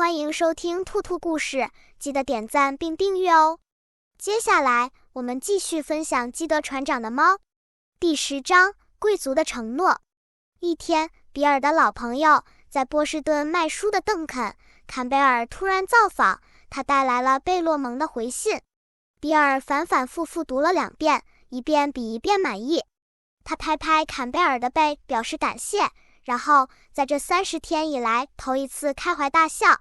欢迎收听兔兔故事，记得点赞并订阅哦。接下来我们继续分享基德船长的猫。第10章，贵族的承诺。一天，比尔的老朋友在波士顿卖书的邓肯·坎贝尔突然造访，他带来了贝洛蒙的回信。比尔反反复复读了2遍，一遍比一遍满意。他拍拍坎贝尔的背表示感谢，然后在这30天以来头一次开怀大笑。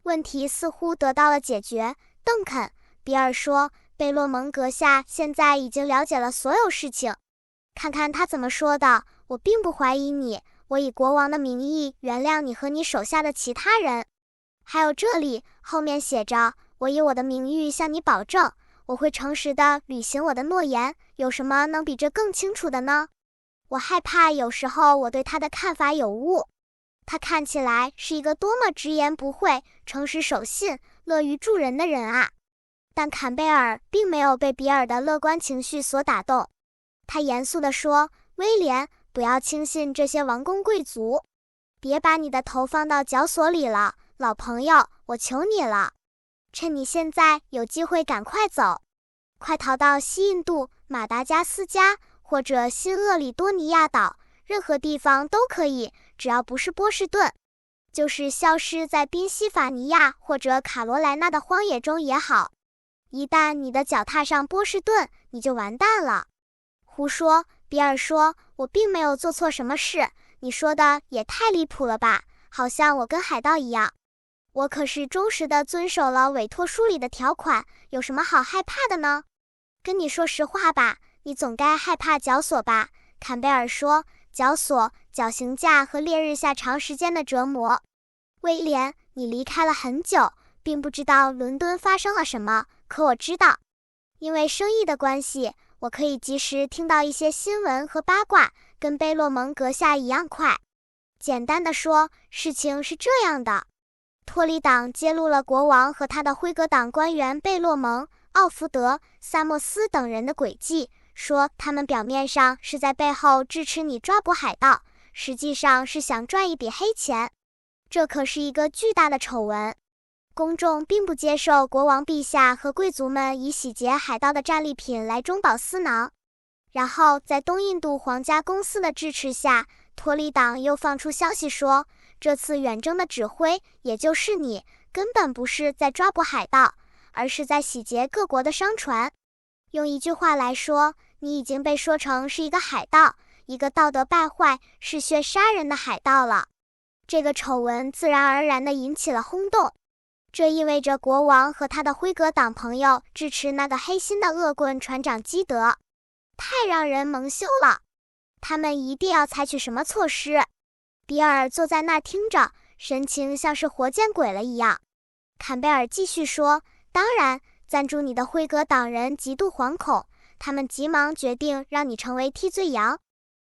问题似乎得到了解决。邓肯·比尔说，贝洛蒙阁下现在已经了解了所有事情。看看他怎么说的，我并不怀疑你，我以国王的名义原谅你和你手下的其他人。还有这里，后面写着，我以我的名誉向你保证，我会诚实地履行我的诺言，有什么能比这更清楚的呢？我害怕有时候我对他的看法有误。他看起来是一个多么直言不讳、诚实守信、乐于助人的人啊！但坎贝尔并没有被比尔的乐观情绪所打动。他严肃地说，威廉，不要轻信这些王公贵族，别把你的头放到绞索里了，老朋友，我求你了。趁你现在有机会赶快走，快逃到西印度、马达加斯加或者新厄里多尼亚岛，任何地方都可以，只要不是波士顿。就是消失在宾夕法尼亚或者卡罗来纳的荒野中也好。一旦你的脚踏上波士顿，你就完蛋了。胡说，比尔说，我并没有做错什么事，你说的也太离谱了吧，好像我跟海盗一样。我可是忠实地遵守了委托书里的条款，有什么好害怕的呢？跟你说实话吧，你总该害怕绞索吧？坎贝尔说，绞索、绞刑架和烈日下长时间的折磨。威廉，你离开了很久，并不知道伦敦发生了什么，可我知道。因为生意的关系，我可以及时听到一些新闻和八卦，跟贝洛蒙阁下一样快。简单的说，事情是这样的。托利党揭露了国王和他的辉格党官员贝洛蒙、奥福德、萨默斯等人的诡计，说他们表面上是在背后支持你抓捕海盗，实际上是想赚一笔黑钱。这可是一个巨大的丑闻。公众并不接受国王陛下和贵族们以洗劫海盗的战利品来中饱私囊。然后在东印度皇家公司的支持下，托利党又放出消息说，这次远征的指挥，也就是你，根本不是在抓捕海盗，而是在洗劫各国的商船。用一句话来说，你已经被说成是一个海盗，一个道德败坏、嗜血杀人的海盗了。这个丑闻自然而然地引起了轰动。这意味着国王和他的辉格党朋友支持那个黑心的恶棍船长基德，太让人蒙羞了。他们一定要采取什么措施？比尔坐在那儿听着，神情像是活见鬼了一样。坎贝尔继续说，当然，赞助你的辉格党人极度惶恐，他们急忙决定让你成为替罪羊。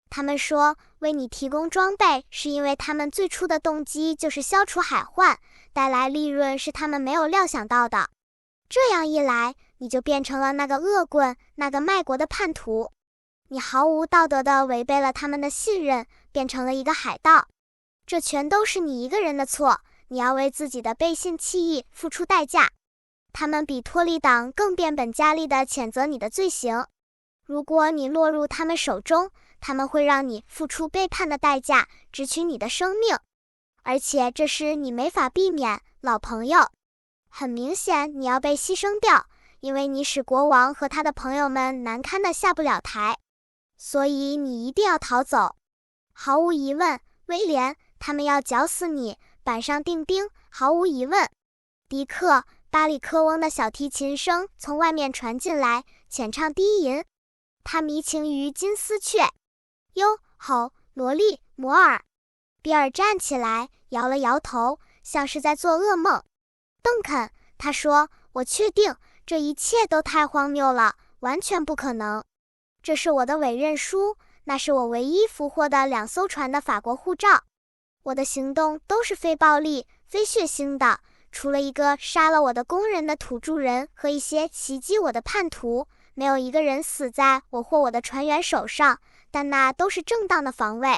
他们说，为你提供装备是因为他们最初的动机就是消除海患，带来利润是他们没有料想到的。这样一来，你就变成了那个恶棍，那个卖国的叛徒。你毫无道德地违背了他们的信任，变成了一个海盗。这全都是你一个人的错，你要为自己的背信弃义付出代价。他们比托利党更变本加厉地谴责你的罪行。如果你落入他们手中，他们会让你付出背叛的代价，直取你的生命。而且这是你没法避免，老朋友。很明显，你要被牺牲掉，因为你使国王和他的朋友们难堪地下不了台。所以你一定要逃走。毫无疑问，威廉，他们要绞死你，板上钉钉，毫无疑问。迪克·巴里科翁的小提琴声从外面传进来，浅唱低吟。他迷情于金丝雀。哟吼，萝莉，摩尔。比尔站起来，摇了摇头，像是在做噩梦。邓肯，他说，我确定，这一切都太荒谬了，完全不可能。这是我的委任书，那是我唯一俘获的2艘船的法国护照。我的行动都是非暴力、非血腥的，除了一个杀了我的工人的土著人和一些袭击我的叛徒，没有一个人死在我或我的船员手上，但那都是正当的防卫。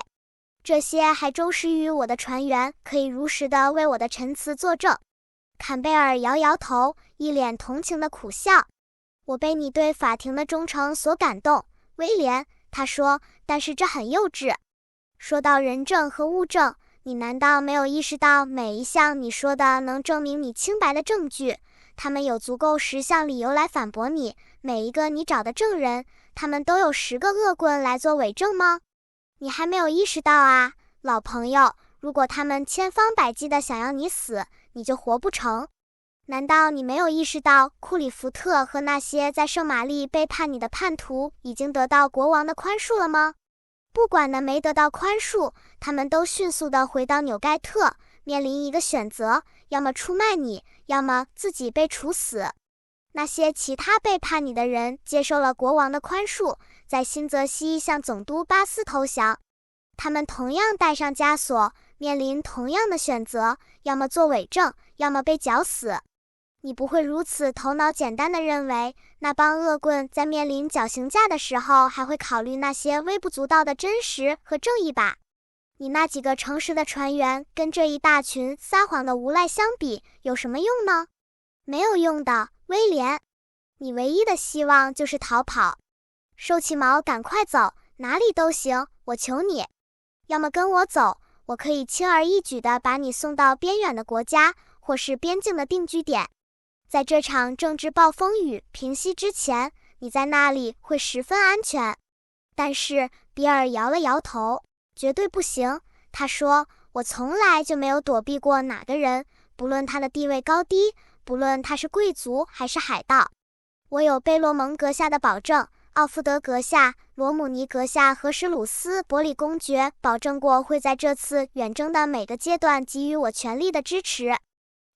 这些还忠实于我的船员，可以如实地为我的陈词作证。坎贝尔摇摇头，一脸同情的苦笑。我被你对法庭的忠诚所感动，威廉，他说，但是这很幼稚。说到人证和物证，你难道没有意识到每一项你说的能证明你清白的证据，他们有足够10项理由来反驳你，每一个你找的证人，他们都有10个恶棍来做伪证吗？你还没有意识到啊，老朋友，如果他们千方百计地想要你死，你就活不成。难道你没有意识到库里福特和那些在圣玛丽背叛你的叛徒已经得到国王的宽恕了吗？不管呢没得到宽恕，他们都迅速地回到纽盖特，面临一个选择，要么出卖你，要么自己被处死。那些其他背叛你的人接受了国王的宽恕，在新泽西向总督巴斯投降。他们同样带上枷锁，面临同样的选择，要么做伪证，要么被绞死。你不会如此头脑简单地认为，那帮恶棍在面临绞刑架的时候，还会考虑那些微不足道的真实和正义吧？你那几个诚实的船员跟这一大群撒谎的无赖相比，有什么用呢？没有用的，威廉。你唯一的希望就是逃跑。收起毛，赶快走，哪里都行，我求你。要么跟我走，我可以轻而易举地把你送到边远的国家，或是边境的定居点。在这场政治暴风雨平息之前，你在那里会十分安全。但是比尔摇了摇头，绝对不行。他说，我从来就没有躲避过哪个人，不论他的地位高低，不论他是贵族还是海盗。我有贝洛蒙阁下的保证，奥夫德阁下、罗姆尼阁下和史鲁斯伯里公爵保证过会在这次远征的每个阶段给予我全力的支持。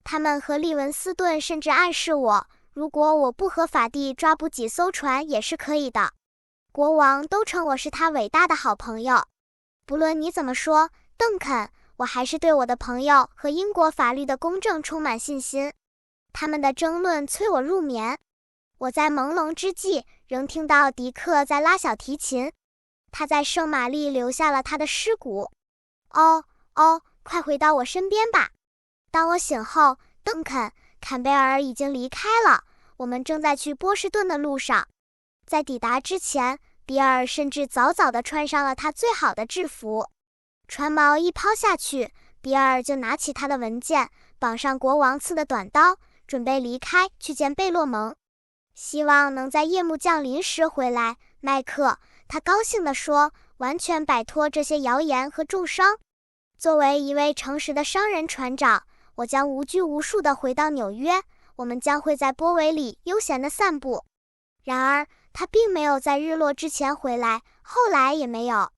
他们和利文斯顿甚至暗示我，如果我不合法地抓捕几艘船也是可以的。国王都称我是他伟大的好朋友。不论你怎么说，邓肯，我还是对我的朋友和英国法律的公正充满信心。他们的争论催我入眠。我在朦胧之际，仍听到迪克在拉小提琴。他在圣玛丽留下了他的尸骨。哦，快回到我身边吧。当我醒后，坎贝尔已经离开了，我们正在去波士顿的路上。在抵达之前，比尔甚至早早地穿上了他最好的制服。船锚一抛下去，比尔就拿起他的文件，绑上国王赐的短刀，准备离开去见贝洛蒙。希望能在夜幕降临时回来，麦克，他高兴地说，完全摆脱这些谣言和重伤。作为一位诚实的商人船长，我将无拘无束地回到纽约，我们将会在波维里悠闲地散步。然而，他并没有在日落之前回来，后来也没有。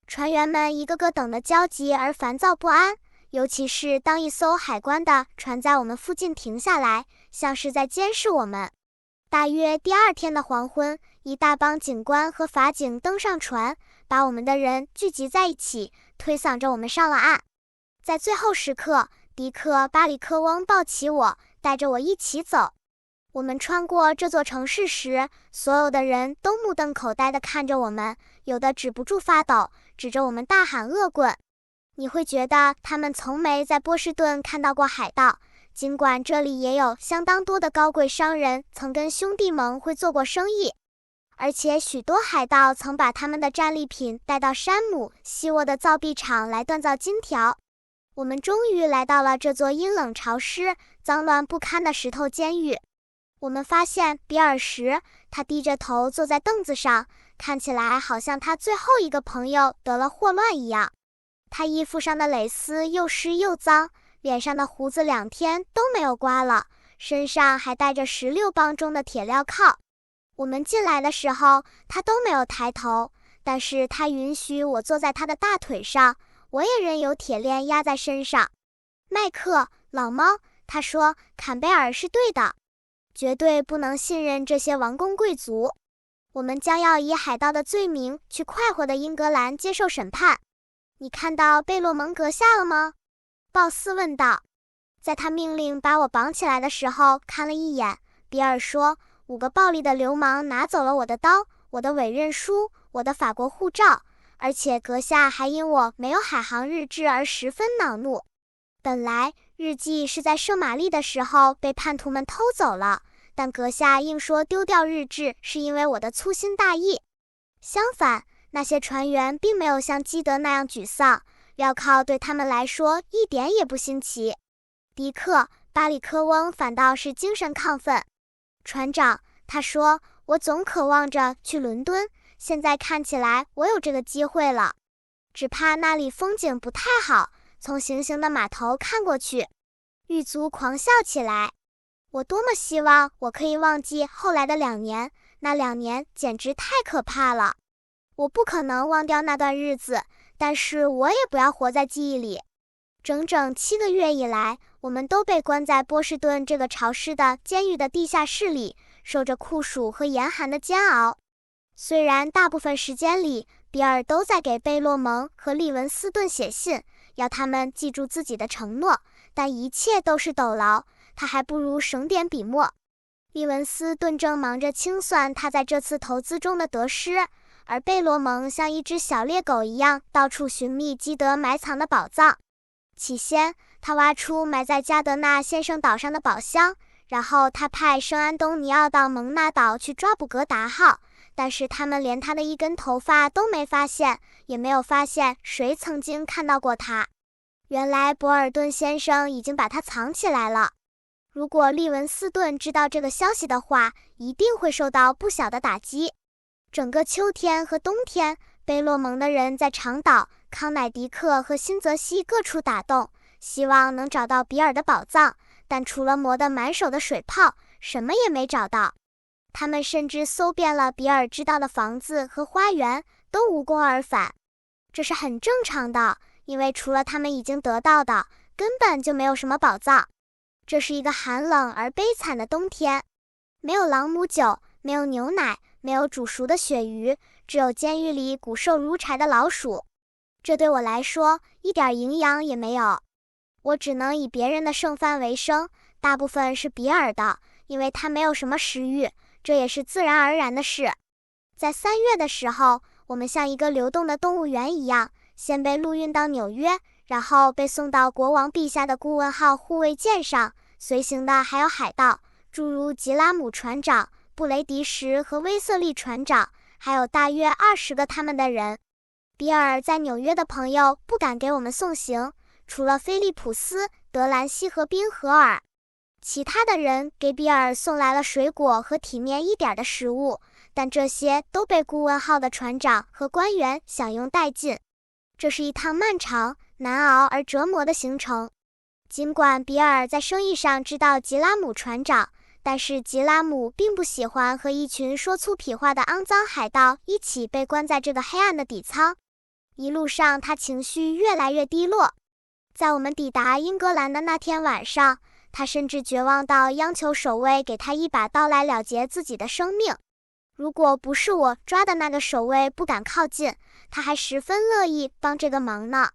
船员们一个个等得焦急而烦躁不安，尤其是当一艘海关的船在我们附近停下来，像是在监视我们。大约第2天的黄昏，一大帮警官和法警登上船，把我们的人聚集在一起，推搡着我们上了岸。在最后时刻，迪克·巴里克翁抱起我，带着我一起走。我们穿过这座城市时，所有的人都目瞪口呆地看着我们，有的止不住发抖，指着我们大喊恶棍。你会觉得他们从没在波士顿看到过海盗，尽管这里也有相当多的高贵商人曾跟兄弟盟会做过生意，而且许多海盗曾把他们的战利品带到山姆·希沃的造币厂来锻造金条。我们终于来到了这座阴冷潮湿、脏乱不堪的石头监狱。我们发现比尔时，他低着头坐在凳子上，看起来好像他最后一个朋友得了霍乱一样。他衣服上的蕾丝又湿又脏，脸上的胡子2天都没有刮了，身上还带着16磅重的铁镣铐。我们进来的时候，他都没有抬头，但是他允许我坐在他的大腿上，我也任由铁链压在身上。麦克，老猫，他说，坎贝尔是对的，绝对不能信任这些王公贵族。我们将要以海盗的罪名去快活的英格兰接受审判。你看到贝洛蒙阁下了吗？鲍斯问道。在他命令把我绑起来的时候，看了一眼。比尔说，5个暴力的流氓拿走了我的刀、我的委任书、我的法国护照，而且阁下还因我没有海航日志而十分恼怒。本来日记是在圣玛丽的时候被叛徒们偷走了，但阁下硬说丢掉日志是因为我的粗心大意。相反，那些船员并没有像基德那样沮丧，镣铐对他们来说一点也不新奇。迪克、巴里科翁反倒是精神亢奋。船长，他说，我总渴望着去伦敦，现在看起来我有这个机会了。只怕那里风景不太好，从行刑的码头看过去。狱卒狂笑起来。我多么希望我可以忘记后来的2年，那2年简直太可怕了。我不可能忘掉那段日子，但是我也不要活在记忆里。整整7个月以来，我们都被关在波士顿这个潮湿的监狱的地下室里，受着酷暑和严寒的煎熬。虽然大部分时间里，比尔都在给贝洛蒙和利文斯顿写信，要他们记住自己的承诺，但一切都是陡劳，他还不如省点笔墨。利文斯顿正忙着清算他在这次投资中的得失，而贝洛蒙像一只小猎狗一样到处寻觅基德埋藏的宝藏。起先，他挖出埋在加德纳先生岛上的宝箱，然后他派圣安东尼奥到蒙纳岛去抓捕格达号，但是他们连他的一根头发都没发现，也没有发现谁曾经看到过他。原来博尔顿先生已经把他藏起来了。如果利文斯顿知道这个消息的话，一定会受到不小的打击。整个秋天和冬天，贝洛蒙的人在长岛、康乃狄克和新泽西各处打洞，希望能找到比尔的宝藏，但除了磨得满手的水泡，什么也没找到。他们甚至搜遍了比尔知道的房子和花园，都无功而返。这是很正常的，因为除了他们已经得到的，根本就没有什么宝藏。这是一个寒冷而悲惨的冬天，没有朗姆酒，没有牛奶，没有煮熟的鳕鱼，只有监狱里骨瘦如柴的老鼠。这对我来说一点营养也没有。我只能以别人的剩饭为生，大部分是比尔的，因为他没有什么食欲，这也是自然而然的事。在3月的时候，我们像一个流动的动物园一样，先被陆运到纽约，然后被送到国王陛下的顾问号护卫舰上，随行的还有海盗，诸如吉拉姆船长、布雷迪什和威瑟利船长，还有大约20个他们的人。比尔在纽约的朋友不敢给我们送行，除了菲利普斯、德兰西和宾荷尔。其他的人给比尔送来了水果和体面一点的食物，但这些都被顾问号的船长和官员享用殆尽。这是一趟漫长、难熬而折磨的行程。尽管比尔在生意上知道吉拉姆船长，但是吉拉姆并不喜欢和一群说粗痞话的肮脏海盗一起被关在这个黑暗的底舱。一路上他情绪越来越低落。在我们抵达英格兰的那天晚上，他甚至绝望到央求守卫给他一把刀来了结自己的生命。如果不是我抓的那个守卫不敢靠近，他还十分乐意帮这个忙呢。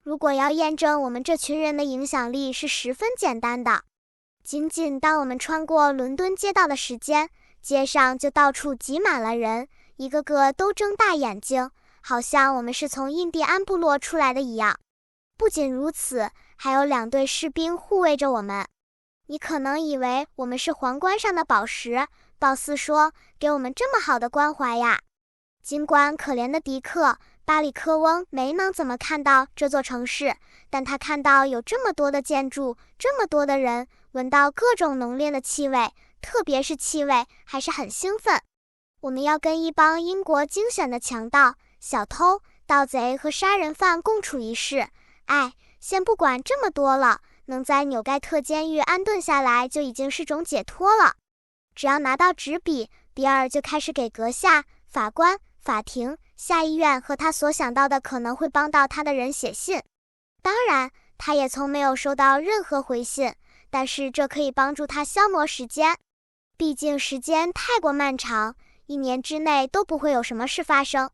如果要验证我们这群人的影响力是十分简单的。仅仅当我们穿过伦敦街道的时间，街上就到处挤满了人，一个个都睁大眼睛，好像我们是从印第安部落出来的一样。不仅如此，还有2队士兵护卫着我们。你可能以为我们是皇冠上的宝石，鲍斯说，给我们这么好的关怀呀。尽管可怜的迪克、巴里科翁没能怎么看到这座城市，但他看到有这么多的建筑，这么多的人，闻到各种浓烈的气味，特别是气味，还是很兴奋。我们要跟一帮英国精选的强盗、小偷、盗贼和杀人犯共处一室。先不管这么多了，能在纽盖特监狱安顿下来就已经是种解脱了。只要拿到纸笔，比尔就开始给阁下、法官、法庭、下议院和他所想到的可能会帮到他的人写信。当然，他也从没有收到任何回信，但是这可以帮助他消磨时间。毕竟时间太过漫长，1年之内都不会有什么事发生。